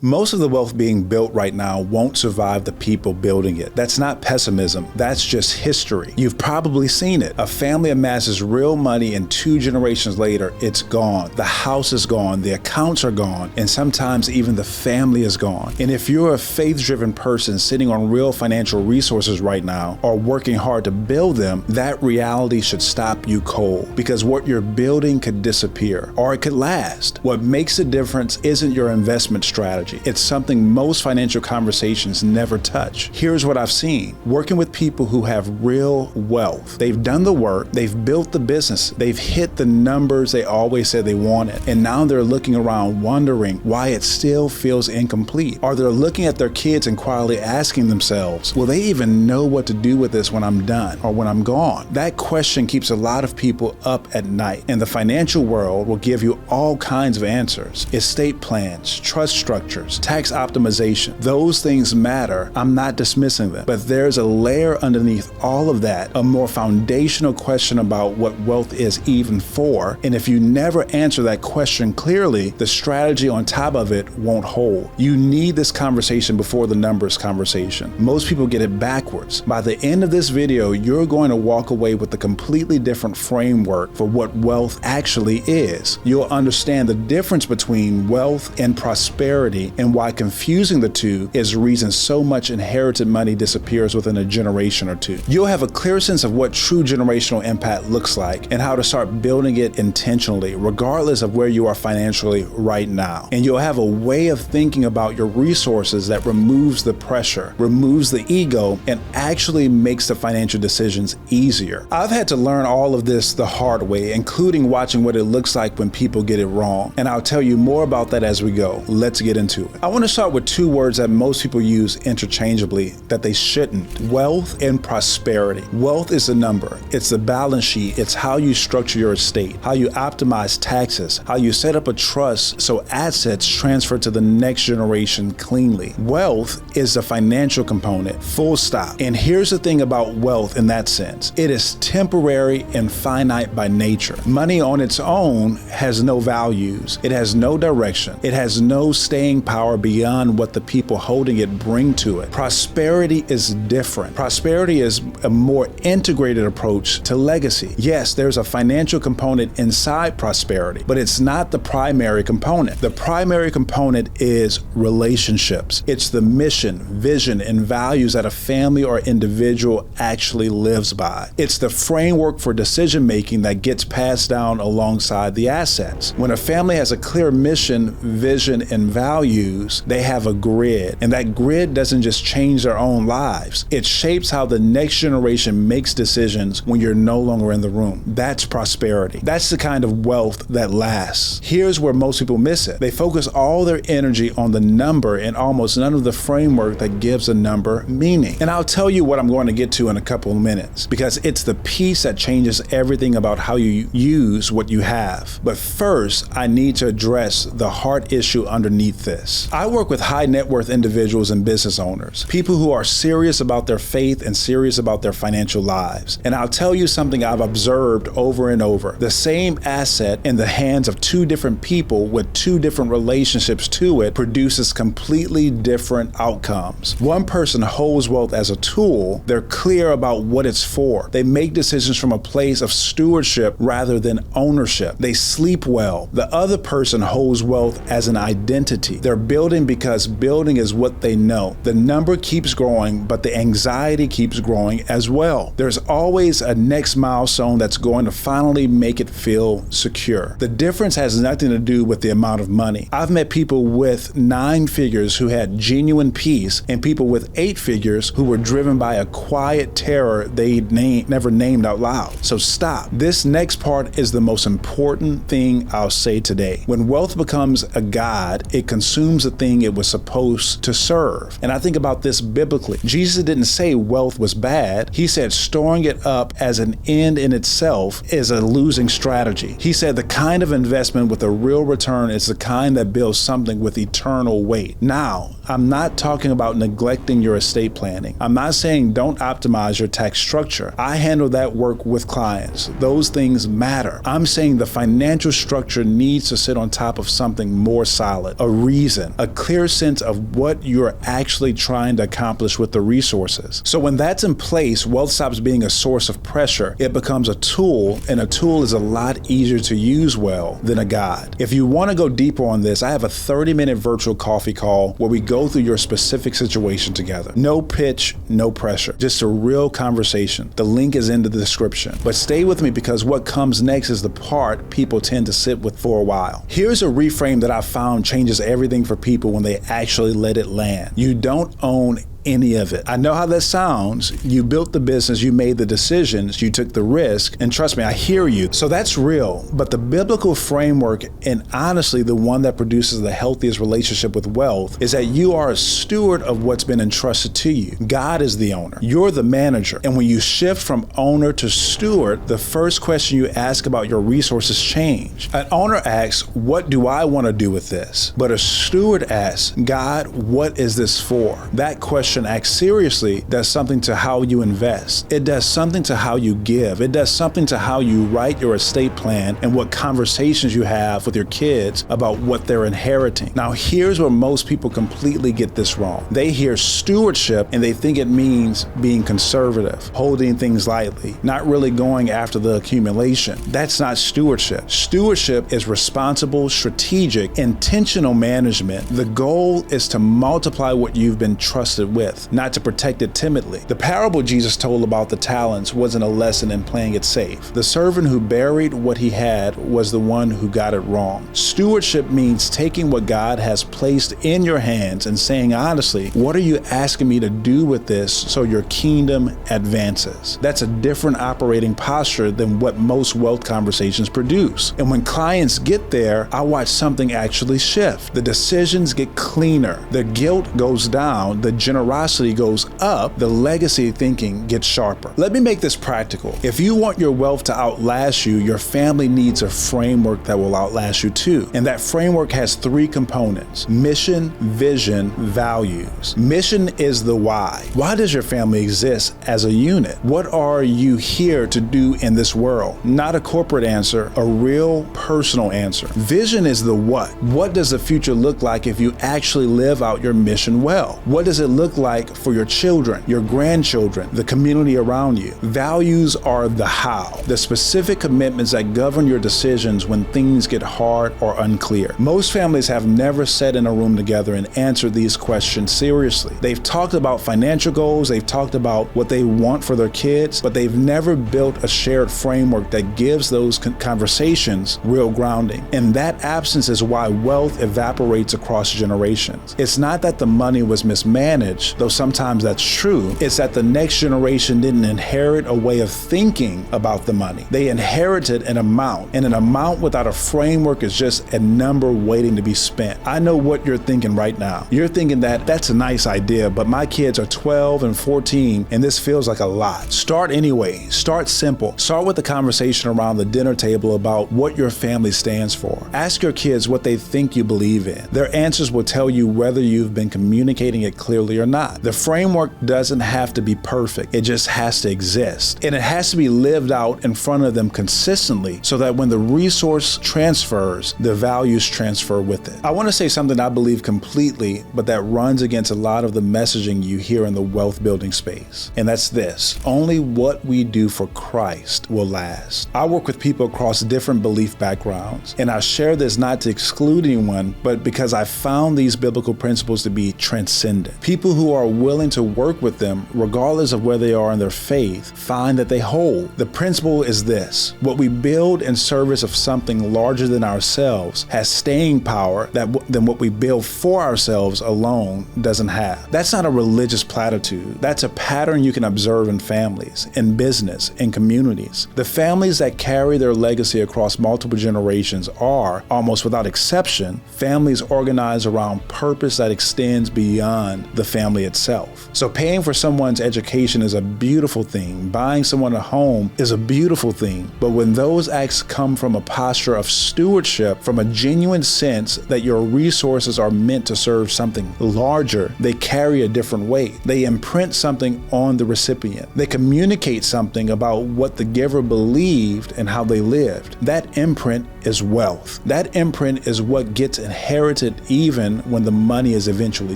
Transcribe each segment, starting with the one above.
Most of the wealth being built right now won't survive the people building it. That's not pessimism, that's just history. You've probably seen it. A family amasses real money and 2 generations later, it's gone. The house is gone, the accounts are gone, and sometimes even the family is gone. And if you're a faith-driven person sitting on real financial resources right now or working hard to build them, that reality should stop you cold, because what you're building could disappear or it could last. What makes a difference isn't your investment strategy. It's something most financial conversations never touch. Here's what I've seen. Working with people who have real wealth. They've done the work, they've built the business, they've hit the numbers they always said they wanted, and now they're looking around wondering why it still feels incomplete. Or they're looking at their kids and quietly asking themselves, will they even know what to do with this when I'm done or when I'm gone? That question keeps a lot of people up at night, and the financial world will give you all kinds of answers. Estate plans, trust structure, tax optimization. Those things matter. I'm not dismissing them. But there's a layer underneath all of that, a more foundational question about what wealth is even for. And if you never answer that question clearly, the strategy on top of it won't hold. You need this conversation before the numbers conversation. Most people get it backwards. By the end of this video, you're going to walk away with a completely different framework for what wealth actually is. You'll understand the difference between wealth and prosperity, and why confusing the two is the reason so much inherited money disappears within a generation or two. You'll have a clear sense of what true generational impact looks like and how to start building it intentionally, regardless of where you are financially right now. And you'll have a way of thinking about your resources that removes the pressure, removes the ego, and actually makes the financial decisions easier. I've had to learn all of this the hard way, including watching what it looks like when people get it wrong. And I'll tell you more about that as we go. Let's get into it. I want to start with 2 words that most people use interchangeably that they shouldn't: wealth and prosperity. Wealth is a number. It's the balance sheet. It's how you structure your estate, how you optimize taxes, how you set up a trust so assets transfer to the next generation cleanly. Wealth is the financial component, full stop. And here's the thing about wealth in that sense. It is temporary and finite by nature. Money on its own has no values. It has no direction. It has no staying power beyond what the people holding it bring to it. Prosperity is different. Prosperity is a more integrated approach to legacy. Yes, there's a financial component inside prosperity, but it's not the primary component. The primary component is relationships. It's the mission, vision, and values that a family or individual actually lives by. It's the framework for decision making that gets passed down alongside the assets. When a family has a clear mission, vision, and values, they have a grid, and that grid doesn't just change their own lives. It shapes how the next generation makes decisions when you're no longer in the room. That's prosperity. That's the kind of wealth that lasts. Here's where most people miss it. They focus all their energy on the number and almost none of the framework that gives a number meaning. And I'll tell you what I'm going to get to in a couple of minutes, because it's the piece that changes everything about how you use what you have. But first, I need to address the heart issue underneath this. I work with high net worth individuals and business owners, people who are serious about their faith and serious about their financial lives. And I'll tell you something I've observed over and over. The same asset in the hands of 2 different people with 2 different relationships to it produces completely different outcomes. One person holds wealth as a tool. They're clear about what it's for. They make decisions from a place of stewardship rather than ownership. They sleep well. The other person holds wealth as an identity. They're building because building is what they know. The number keeps growing, but the anxiety keeps growing as well. There's always a next milestone that's going to finally make it feel secure. The difference has nothing to do with the amount of money. I've met people with 9 figures who had genuine peace, and people with 8 figures who were driven by a quiet terror they never named out loud. So stop. This next part is the most important thing I'll say today. When wealth becomes a god, it consumes the thing it was supposed to serve. And I think about this biblically. Jesus didn't say wealth was bad. He said storing it up as an end in itself is a losing strategy. He said the kind of investment with a real return is the kind that builds something with eternal weight. Now, I'm not talking about neglecting your estate planning. I'm not saying don't optimize your tax structure. I handle that work with clients. Those things matter. I'm saying the financial structure needs to sit on top of something more solid, a reason reason, a clear sense of what you're actually trying to accomplish with the resources. So when that's in place, wealth stops being a source of pressure. It becomes a tool, and a tool is a lot easier to use well than a God. If you want to go deeper on this, I have a 30-minute virtual coffee call where we go through your specific situation together. No pitch, no pressure, just a real conversation. The link is in the description. But stay with me, because what comes next is the part people tend to sit with for a while. Here's a reframe that I found changes everything for people when they actually let it land. You don't own any of it. I know how that sounds. You built the business, you made the decisions, you took the risk, and trust me, I hear you. So that's real. But the biblical framework, and honestly the one that produces the healthiest relationship with wealth, is that you are a steward of what's been entrusted to you. God is the owner. You're the manager. And when you shift from owner to steward, the first question you ask about your resources change. An owner asks, what do I want to do with this? But a steward asks, God, what is this for? That question acts seriously does something to how you invest. It does something to how you give. It does something to how you write your estate plan and what conversations you have with your kids about what they're inheriting. Now, here's where most people completely get this wrong. They hear stewardship and they think it means being conservative, holding things lightly, not really going after the accumulation. That's not stewardship. Stewardship is responsible, strategic, intentional management. The goal is to multiply what you've been trusted with, not to protect it timidly. The parable Jesus told about the talents wasn't a lesson in playing it safe. The servant who buried what he had was the one who got it wrong. Stewardship means taking what God has placed in your hands and saying honestly, what are you asking me to do with this so your kingdom advances? That's a different operating posture than what most wealth conversations produce. And when clients get there, I watch something actually shift. The decisions get cleaner. The guilt goes down. The generosity goes up. The legacy thinking gets sharper. Let me make this practical. If you want your wealth to outlast you, your family needs a framework that will outlast you too. And that framework has three components: mission, vision, values. Mission is the why. Why does your family exist as a unit? What are you here to do in this world? Not a corporate answer, a real personal answer. Vision is the what. What does the future look like if you actually live out your mission well? What does it look like for your children, your grandchildren, the community around you? Values are the how, the specific commitments that govern your decisions when things get hard or unclear. Most families have never sat in a room together and answered these questions seriously. They've talked about financial goals, they've talked about what they want for their kids, but they've never built a shared framework that gives those conversations real grounding. And that absence is why wealth evaporates across generations. It's not that the money was mismanaged, though sometimes that's true. It's that the next generation didn't inherit a way of thinking about the money. They inherited an amount, and an amount without a framework is just a number waiting to be spent. I know what you're thinking right now. You're thinking that that's a nice idea, but my kids are 12 and 14, and this feels like a lot. Start anyway. Start simple. Start with the conversation around the dinner table about what your family stands for. Ask your kids what they think you believe in. Their answers will tell you whether you've been communicating it clearly or not. The framework doesn't have to be perfect. It just has to exist. And it has to be lived out in front of them consistently so that when the resource transfers, the values transfer with it. I want to say something I believe completely, but that runs against a lot of the messaging you hear in the wealth building space. And that's this: only what we do for Christ will last. I work with people across different belief backgrounds, and I share this not to exclude anyone, but because I found these biblical principles to be transcendent. People who are willing to work with them, regardless of where they are in their faith, find that they hold. The principle is this: what we build in service of something larger than ourselves has staying power than what we build for ourselves alone doesn't have. That's not a religious platitude. That's a pattern you can observe in families, in business, in communities. The families that carry their legacy across multiple generations are, almost without exception, families organized around purpose that extends beyond the family itself. So paying for someone's education is a beautiful thing. Buying someone a home is a beautiful thing. But when those acts come from a posture of stewardship, from a genuine sense that your resources are meant to serve something larger, they carry a different weight. They imprint something on the recipient. They communicate something about what the giver believed and how they lived. That imprint is wealth. That imprint is what gets inherited even when the money is eventually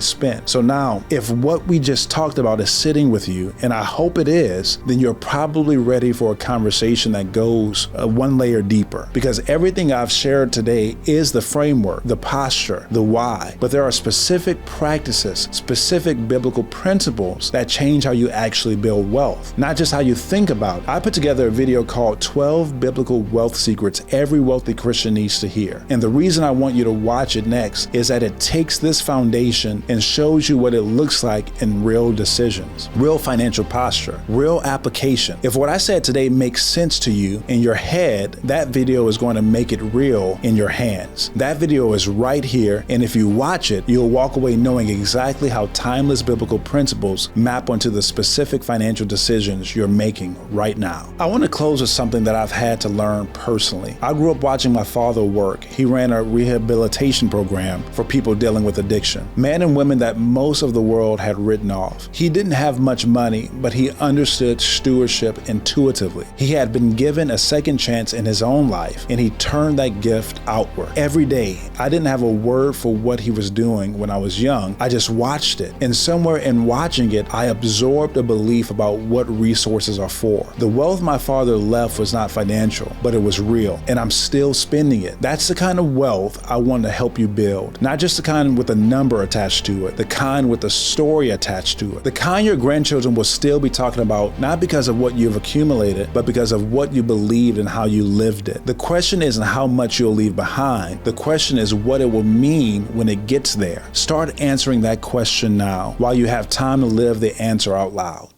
spent. So now, if what we just talked about is sitting with you, and I hope it is, then you're probably ready for a conversation that goes one layer deeper. Because everything I've shared today is the framework, the posture, the why. But there are specific practices, specific biblical principles that change how you actually build wealth, not just how you think about it. I put together a video called 12 Biblical Wealth Secrets Every Wealthy Christian Needs to Hear. And the reason I want you to watch it next is that it takes this foundation and shows you what it looks like in real decisions, real financial posture, real application. If what I said today makes sense to you in your head, that video is going to make it real in your hands. That video is right here, and if you watch it, you'll walk away knowing exactly how timeless biblical principles map onto the specific financial decisions you're making right now. I want to close with something that I've had to learn personally. I grew up watching my father work. He ran a rehabilitation program for people dealing with addiction, men and women that most of the world had written off. He didn't have much money, but he understood stewardship intuitively. He had been given a second chance in his own life, and he turned that gift outward. Every day, I didn't have a word for what he was doing when I was young. I just watched it. And somewhere in watching it, I absorbed a belief about what resources are for. The wealth my father left was not financial, but it was real, and I'm still spending it. That's the kind of wealth I want to help you build. Not just the kind with a number attached to it, the kind with a story attached to it. The kind your grandchildren will still be talking about, not because of what you've accumulated, but because of what you believed and how you lived it. The question isn't how much you'll leave behind. The question is what it will mean when it gets there. Start answering that question now while you have time to live the answer out loud.